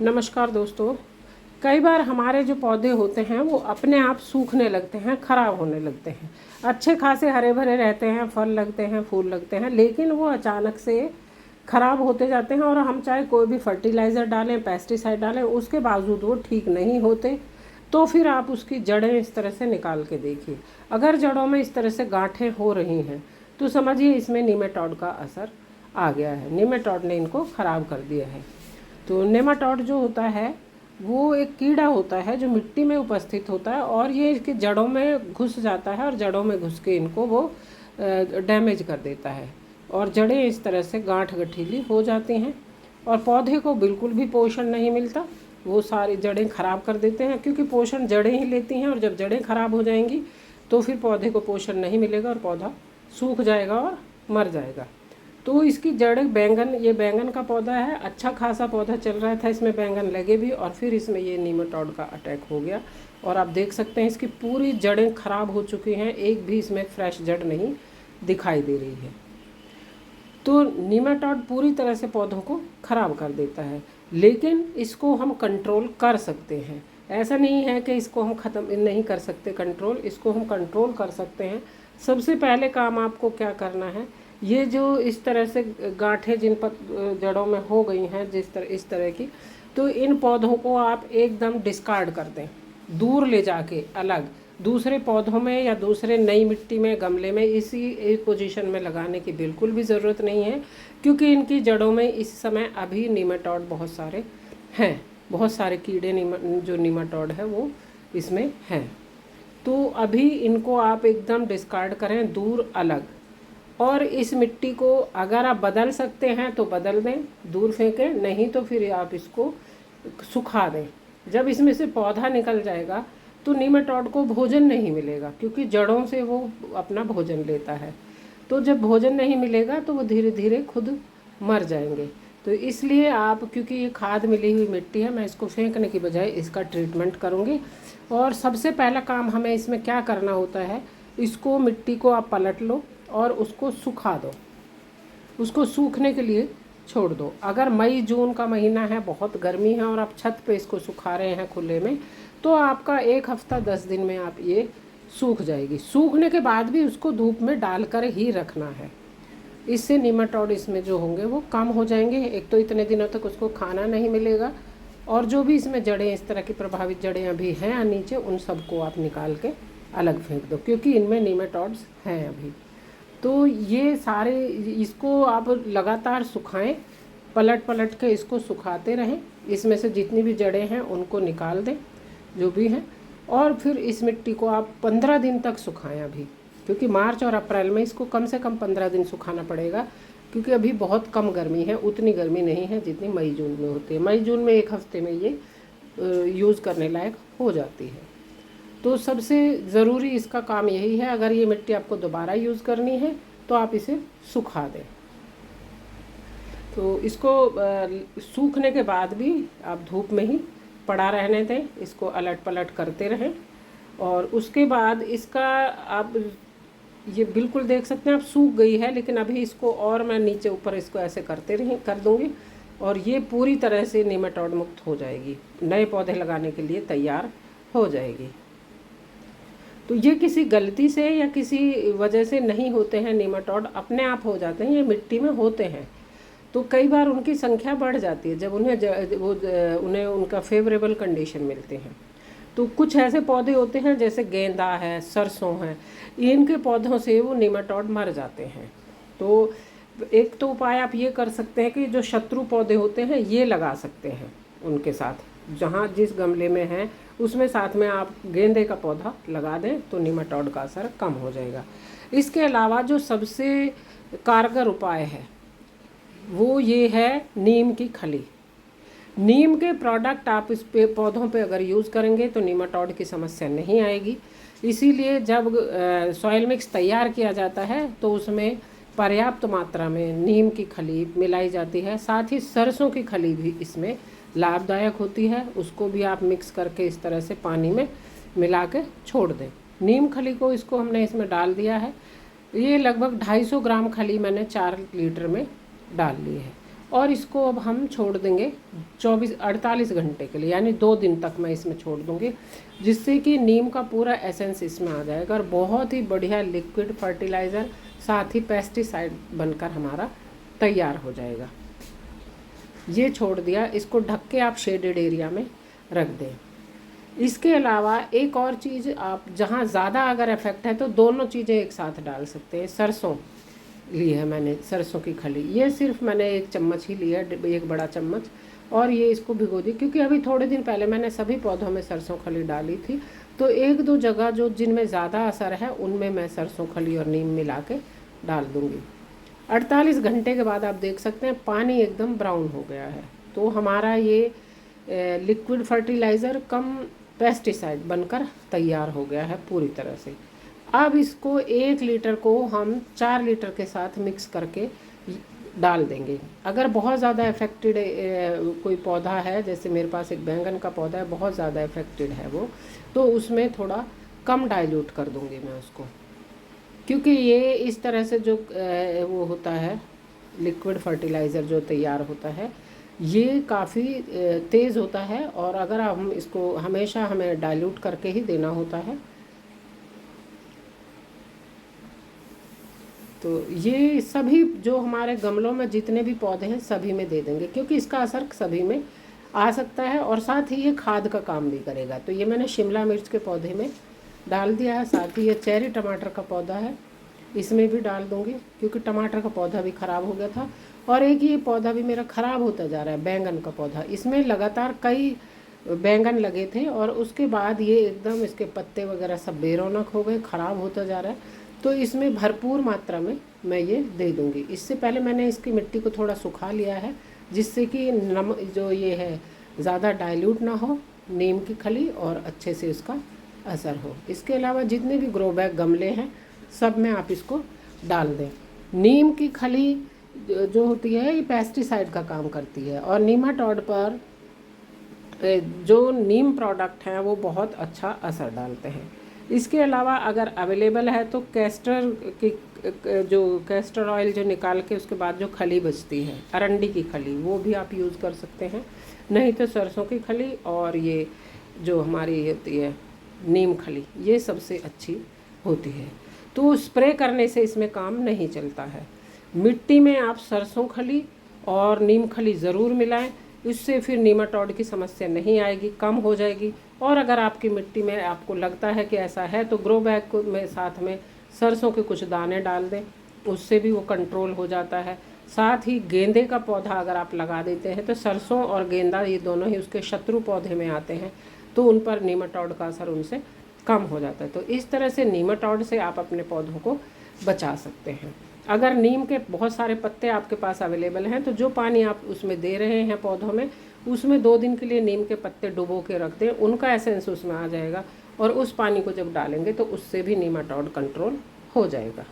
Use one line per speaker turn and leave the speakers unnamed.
नमस्कार दोस्तों। कई बार हमारे जो पौधे होते हैं वो अपने आप सूखने लगते हैं, ख़राब होने लगते हैं। अच्छे खासे हरे भरे रहते हैं, फल लगते हैं, फूल लगते हैं, लेकिन वो अचानक से ख़राब होते जाते हैं और हम चाहे कोई भी फर्टिलाइज़र डालें, पेस्टिसाइड डालें, उसके बावजूद वो ठीक नहीं होते। तो फिर आप उसकी जड़ें इस तरह से निकाल के देखिए। अगर जड़ों में इस तरह से गांठें हो रही हैं तो समझिए इसमें निमेटोड का असर आ गया है, निमेटोड ने इनको ख़राब कर दिया है। तो नेमाटोड जो होता है वो एक कीड़ा होता है जो मिट्टी में उपस्थित होता है और ये इसकी जड़ों में घुस जाता है और जड़ों में घुस के इनको वो डैमेज कर देता है और जड़ें इस तरह से गांठ गठीली हो जाती हैं और पौधे को बिल्कुल भी पोषण नहीं मिलता। वो सारी जड़ें ख़राब कर देते हैं क्योंकि पोषण जड़ें ही लेती हैं और जब जड़ें ख़राब हो जाएंगी तो फिर पौधे को पोषण नहीं मिलेगा और पौधा सूख जाएगा और मर जाएगा। तो इसकी जड़ बैंगन, ये बैंगन का पौधा है, अच्छा खासा पौधा चल रहा था, इसमें बैंगन लगे भी और फिर इसमें ये नीमाटोड का अटैक हो गया और आप देख सकते हैं इसकी पूरी जड़ें ख़राब हो चुकी हैं, एक भी इसमें फ्रेश जड़ नहीं दिखाई दे रही है। तो नीमाटोड पूरी तरह से पौधों को ख़राब कर देता है, लेकिन इसको हम कंट्रोल कर सकते हैं। ऐसा नहीं है कि इसको हम ख़त्म नहीं कर सकते कंट्रोल, इसको हम कंट्रोल कर सकते हैं। सबसे पहले काम आपको क्या करना है, ये जो इस तरह से गांठें जिन पर जड़ों में हो गई हैं इस तरह की, तो इन पौधों को आप एकदम डिस्कार्ड कर दें, दूर ले जाके अलग दूसरे पौधों में या दूसरे नई मिट्टी में, गमले में इसी एक पोजीशन में लगाने की बिल्कुल भी ज़रूरत नहीं है, क्योंकि इनकी जड़ों में इस समय अभी नीमाटोड बहुत सारे हैं, बहुत सारे कीड़े जो नीमाटोड है वो इसमें हैं। तो अभी इनको आप एकदम डिस्कार्ड करें, दूर अलग। और इस मिट्टी को अगर आप बदल सकते हैं तो बदल दें, दूर फेंकें, नहीं तो फिर आप इसको सुखा दें। जब इसमें से पौधा निकल जाएगा तो नीमाटोड को भोजन नहीं मिलेगा, क्योंकि जड़ों से वो अपना भोजन लेता है। तो जब भोजन नहीं मिलेगा तो वो धीरे धीरे खुद मर जाएंगे। तो इसलिए आप, क्योंकि ये खाद मिली हुई मिट्टी है, मैं इसको फेंकने की बजाय इसका ट्रीटमेंट करूँगी। और सबसे पहला काम हमें इसमें क्या करना होता है, इसको मिट्टी को आप पलट लो और उसको सुखा दो, उसको सूखने के लिए छोड़ दो। अगर मई जून का महीना है, बहुत गर्मी है और आप छत पे इसको सुखा रहे हैं खुले में, तो आपका 1 हफ्ता 10 दिन में आप ये सूख जाएगी। सूखने के बाद भी उसको धूप में डालकर ही रखना है, इससे नीमाटोड इसमें जो होंगे वो कम हो जाएंगे। एक तो इतने दिनों तक उसको खाना नहीं मिलेगा और जो भी इसमें जड़ें, इस तरह की प्रभावित जड़ें अभी हैं नीचे, उन सबको आप निकाल के अलग फेंक दो, क्योंकि इनमें नीमाटोड्स हैं अभी। तो ये सारे, इसको आप लगातार सुखाएं, पलट पलट के इसको सुखाते रहें। इसमें से जितनी भी जड़ें हैं उनको निकाल दें जो भी हैं, और फिर इस मिट्टी को आप 15 दिन तक सुखाएं अभी, क्योंकि मार्च और अप्रैल में इसको कम से कम 15 दिन सुखाना पड़ेगा, क्योंकि अभी बहुत कम गर्मी है, उतनी गर्मी नहीं है जितनी मई जून में होती है। मई जून में 1 हफ्ते में ये यूज़ करने लायक हो जाती है। तो सबसे ज़रूरी इसका काम यही है, अगर ये मिट्टी आपको दोबारा यूज़ करनी है तो आप इसे सुखा दें। तो इसको सूखने के बाद भी आप धूप में ही पड़ा रहने दें, इसको अलट पलट करते रहें। और उसके बाद इसका आप ये बिल्कुल देख सकते हैं आप सूख गई है, लेकिन अभी इसको और मैं नीचे ऊपर इसको ऐसे कर दूँगी और ये पूरी तरह से नीमाटोड मुक्त हो जाएगी, नए पौधे लगाने के लिए तैयार हो जाएगी। तो ये किसी गलती से या किसी वजह से नहीं होते हैं, नीमाटोड अपने आप हो जाते हैं, ये मिट्टी में होते हैं। तो कई बार उनकी संख्या बढ़ जाती है जब उन्हें उनका फेवरेबल कंडीशन मिलते हैं। तो कुछ ऐसे पौधे होते हैं जैसे गेंदा है, सरसों है, इनके पौधों से वो नीमाटोड मर जाते हैं। तो एक तो उपाय आप ये कर सकते हैं कि जो शत्रु पौधे होते हैं ये लगा सकते हैं उनके साथ, जहाँ जिस गमले में है उसमें साथ में आप गेंदे का पौधा लगा दें तो नीमाटोड का असर कम हो जाएगा। इसके अलावा जो सबसे कारगर उपाय है वो ये है नीम की खली। नीम के प्रोडक्ट आप इस पे पौधों पे अगर यूज़ करेंगे तो नीमाटोड की समस्या नहीं आएगी। इसीलिए जब सॉइल मिक्स तैयार किया जाता है तो उसमें पर्याप्त मात्रा में नीम की खली मिलाई जाती है, साथ ही सरसों की खली भी इसमें लाभदायक होती है। उसको भी आप मिक्स करके इस तरह से पानी में मिला के छोड़ दें। नीम खली को इसको हमने इसमें डाल दिया है, ये लगभग 250 ग्राम खली मैंने 4 लीटर में डाल ली है और इसको अब हम छोड़ देंगे 48 घंटे के लिए, यानी 2 दिन तक मैं इसमें छोड़ दूँगी, जिससे कि नीम का पूरा एसेंस इसमें आ जाएगा और बहुत ही बढ़िया लिक्विड फर्टिलाइज़र साथ ही पेस्टिसाइड बनकर हमारा तैयार हो जाएगा। ये छोड़ दिया, इसको ढक के आप शेडेड एरिया में रख दें। इसके अलावा एक और चीज़, आप जहाँ ज़्यादा अगर इफेक्ट है तो दोनों चीज़ें एक साथ डाल सकते हैं। सरसों ली है मैंने, सरसों की खली, ये सिर्फ मैंने 1 चम्मच ही लिया, 1 बड़ा चम्मच, और ये इसको भिगो दी, क्योंकि अभी थोड़े दिन पहले मैंने सभी पौधों में सरसों खली डाली थी, तो 1-2 जगह जो जिनमें ज़्यादा असर है उनमें मैं सरसों खली और नीम मिला के डाल दूँगी। 48 घंटे के बाद आप देख सकते हैं पानी एकदम ब्राउन हो गया है, तो हमारा ये लिक्विड फर्टिलाइज़र कम पेस्टिसाइड बनकर तैयार हो गया है पूरी तरह से। अब इसको 1 लीटर को हम 4 लीटर के साथ मिक्स करके डाल देंगे। अगर बहुत ज़्यादा इफ़ेक्टेड कोई पौधा है, जैसे मेरे पास एक बैंगन का पौधा है, बहुत ज़्यादा इफ़ेक्टेड है वो, तो उसमें थोड़ा कम डाइल्यूट कर दूँगी मैं उसको, क्योंकि ये इस तरह से जो वो होता है लिक्विड फर्टिलाइज़र जो तैयार होता है, ये काफ़ी तेज़ होता है, और अगर हम इसको हमेशा हमें डाइल्यूट करके ही देना होता है। तो ये सभी जो हमारे गमलों में जितने भी पौधे हैं सभी में दे देंगे, क्योंकि इसका असर सभी में आ सकता है, और साथ ही ये खाद का काम भी करेगा। तो ये मैंने शिमला मिर्च के पौधे में डाल दिया है, साथ ही ये चेरी टमाटर का पौधा है, इसमें भी डाल दूँगी, क्योंकि टमाटर का पौधा भी ख़राब हो गया था। और एक ये पौधा भी मेरा ख़राब होता जा रहा है, बैंगन का पौधा, इसमें लगातार कई बैंगन लगे थे और उसके बाद ये एकदम इसके पत्ते वगैरह सब बेरौनक हो गए, ख़राब होता जा रहा है। तो इसमें भरपूर मात्रा में मैं ये दे दूँगी। इससे पहले मैंने इसकी मिट्टी को थोड़ा सुखा लिया है, जिससे कि जो ये है ज़्यादा डाइल्यूट ना हो नीम की खली, और अच्छे से इसका असर हो। इसके अलावा जितने भी ग्रो बैग गमले हैं सब में आप इसको डाल दें। नीम की खली जो होती है ये पेस्टिसाइड का काम करती है, और नीमाटोड पर जो नीम प्रोडक्ट हैं वो बहुत अच्छा असर डालते हैं। इसके अलावा अगर अवेलेबल है तो कैस्टर ऑयल जो निकाल के उसके बाद जो खली बचती है अरंडी की खली, वो भी आप यूज़ कर सकते हैं, नहीं तो सरसों की खली और ये जो हमारी होती है नीम खली, ये सबसे अच्छी होती है। तो स्प्रे करने से इसमें काम नहीं चलता है। मिट्टी में आप सरसों खली और नीम खली ज़रूर मिलाएं, इससे फिर नीमाटोड की समस्या नहीं आएगी, कम हो जाएगी। और अगर आपकी मिट्टी में आपको लगता है कि ऐसा है तो ग्रो बैग को में साथ में सरसों के कुछ दाने डाल दें, उससे भी वो कंट्रोल हो जाता है। साथ ही गेंदे का पौधा अगर आप लगा देते हैं तो सरसों और गेंदा ये दोनों ही उसके शत्रु पौधे में आते हैं, तो उन पर नीमाटोड का असर उनसे कम हो जाता है। तो इस तरह से नीमाटोड से आप अपने पौधों को बचा सकते हैं। अगर नीम के बहुत सारे पत्ते आपके पास अवेलेबल हैं तो जो पानी आप उसमें दे रहे हैं पौधों में, उसमें 2 दिन के लिए नीम के पत्ते डुबो के रख दें, उनका एसेंस उसमें आ जाएगा, और उस पानी को जब डालेंगे तो उससे भी नीमाटोड कंट्रोल हो जाएगा।